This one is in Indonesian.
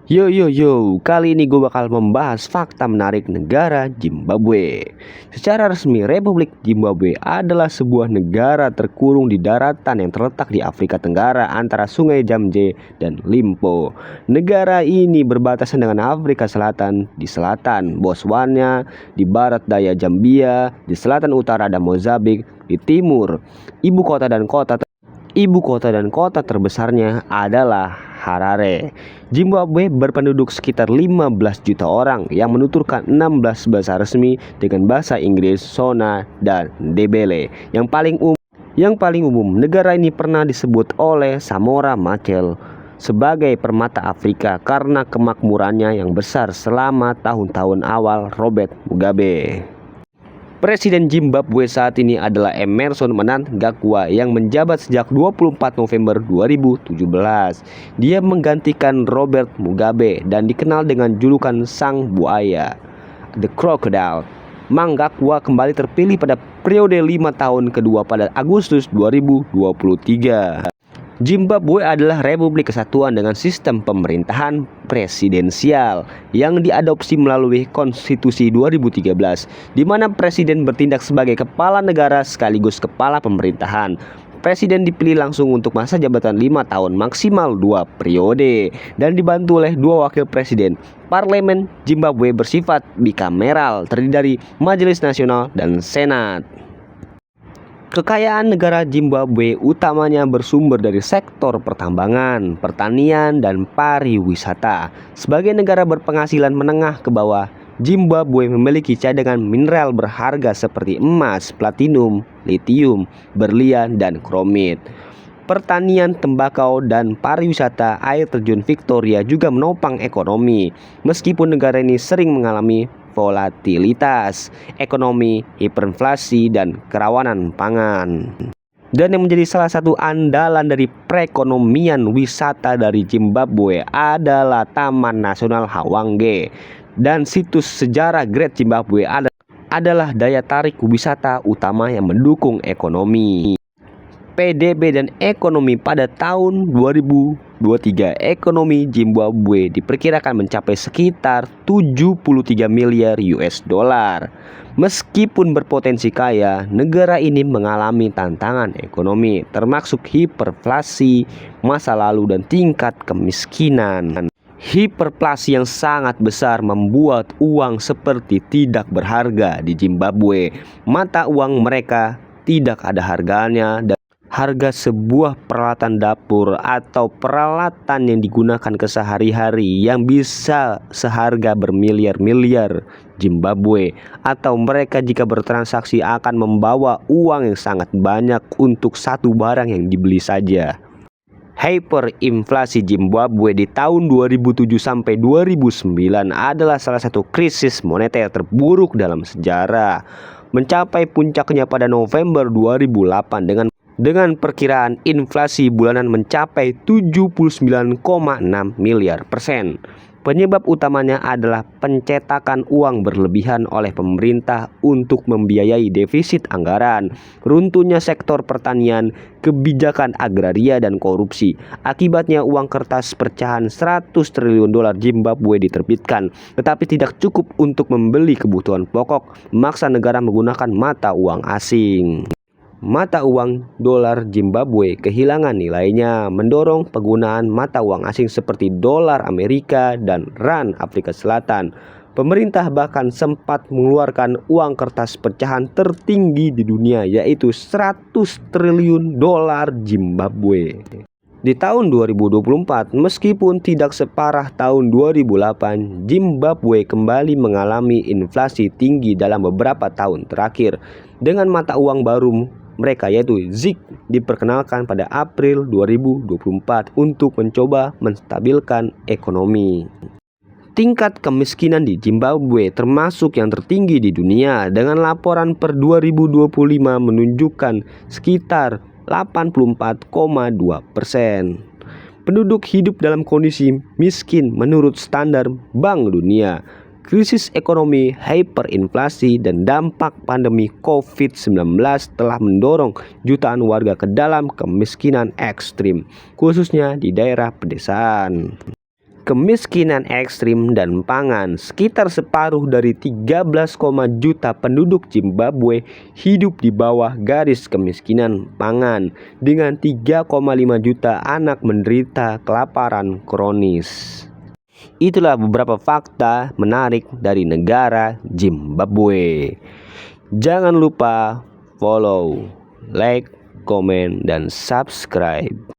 Yo yo yo, kali ini gue bakal membahas fakta menarik negara Zimbabwe. Secara resmi, Republik Zimbabwe adalah sebuah negara terkurung di daratan yang terletak di Afrika Tenggara antara Sungai Zambezi dan Limpo. Negara ini berbatasan dengan Afrika Selatan di selatan, Botswana, di barat daya Zambia, di selatan utara ada Mozambik, di timur. Ibu kota dan kota terbesarnya adalah Harare. Zimbabwe berpenduduk sekitar 15 juta orang yang menuturkan 16 bahasa resmi dengan bahasa Inggris, Shona, dan Ndebele. Yang paling umum, negara ini pernah disebut oleh Samora Machel sebagai permata Afrika karena kemakmurannya yang besar selama tahun-tahun awal Robert Mugabe. Presiden Zimbabwe saat ini adalah Emmerson Mnangagwa yang menjabat sejak 24 November 2017. Dia menggantikan Robert Mugabe dan dikenal dengan julukan Sang Buaya, The Crocodile. Mnangagwa kembali terpilih pada periode 5 tahun kedua pada Agustus 2023. Zimbabwe adalah Republik Kesatuan dengan sistem pemerintahan presidensial yang diadopsi melalui Konstitusi 2013, di mana presiden bertindak sebagai kepala negara sekaligus kepala pemerintahan. Presiden dipilih langsung untuk masa jabatan 5 tahun maksimal 2 periode dan dibantu oleh 2 wakil presiden. Parlemen Zimbabwe bersifat bikameral, terdiri dari Majelis Nasional dan Senat. Kekayaan negara Zimbabwe utamanya bersumber dari sektor pertambangan, pertanian, dan pariwisata. Sebagai negara berpenghasilan menengah ke bawah, Zimbabwe memiliki cadangan mineral berharga seperti emas, platinum, litium, berlian, dan kromit. Pertanian, tembakau, dan pariwisata air terjun Victoria juga menopang ekonomi. Meskipun negara ini sering mengalami volatilitas ekonomi, hiperinflasi, dan kerawanan pangan. Dan yang menjadi salah satu andalan dari perekonomian wisata dari Zimbabwe adalah Taman Nasional Hwange dan situs sejarah Great Zimbabwe adalah daya tarik wisata utama yang mendukung ekonomi. PDB dan ekonomi pada tahun 2023, ekonomi Zimbabwe diperkirakan mencapai sekitar 73 miliar US dollar. Meskipun berpotensi kaya, negara ini mengalami tantangan ekonomi termasuk hiperinflasi masa lalu dan tingkat kemiskinan. Hiperinflasi yang sangat besar membuat uang seperti tidak berharga di Zimbabwe. Mata uang mereka tidak ada harganya dan harga sebuah peralatan dapur atau peralatan yang digunakan kesehari-hari yang bisa seharga bermiliar-miliar Zimbabwe, atau mereka jika bertransaksi akan membawa uang yang sangat banyak untuk satu barang yang dibeli saja. Hyperinflasi Zimbabwe di tahun 2007 sampai 2009 adalah salah satu krisis moneter terburuk dalam sejarah, mencapai puncaknya pada November 2008 dengan perkiraan inflasi bulanan mencapai 79,6 miliar persen. Penyebab utamanya adalah pencetakan uang berlebihan oleh pemerintah untuk membiayai defisit anggaran, runtuhnya sektor pertanian, kebijakan agraria, dan korupsi. Akibatnya uang kertas pecahan 100 triliun dolar Zimbabwe diterbitkan, tetapi tidak cukup untuk membeli kebutuhan pokok, memaksa negara menggunakan mata uang asing. Mata uang dolar Zimbabwe kehilangan nilainya, mendorong penggunaan mata uang asing seperti dolar Amerika dan rand Afrika Selatan. Pemerintah bahkan sempat mengeluarkan uang kertas pecahan tertinggi di dunia, yaitu 100 triliun dolar Zimbabwe. Di tahun 2024, meskipun tidak separah tahun 2008, Zimbabwe kembali mengalami inflasi tinggi dalam beberapa tahun terakhir. Dengan mata uang baru mereka yaitu ZiG diperkenalkan pada April 2024 untuk mencoba menstabilkan ekonomi. Tingkat kemiskinan di Zimbabwe termasuk yang tertinggi di dunia, dengan laporan per 2025 menunjukkan sekitar 84,2%. Penduduk hidup dalam kondisi miskin menurut standar Bank Dunia. Krisis ekonomi, hyperinflasi, dan dampak pandemi COVID-19 telah mendorong jutaan warga ke dalam kemiskinan ekstrim, khususnya di daerah pedesaan. kemiskinan ekstrim dan pangan. Sekitar separuh dari 13, juta penduduk Zimbabwe hidup di bawah garis kemiskinan pangan, dengan 3,5 juta anak menderita kelaparan kronis. Itulah beberapa fakta menarik dari negara Zimbabwe. Jangan lupa follow, like, komen, dan subscribe.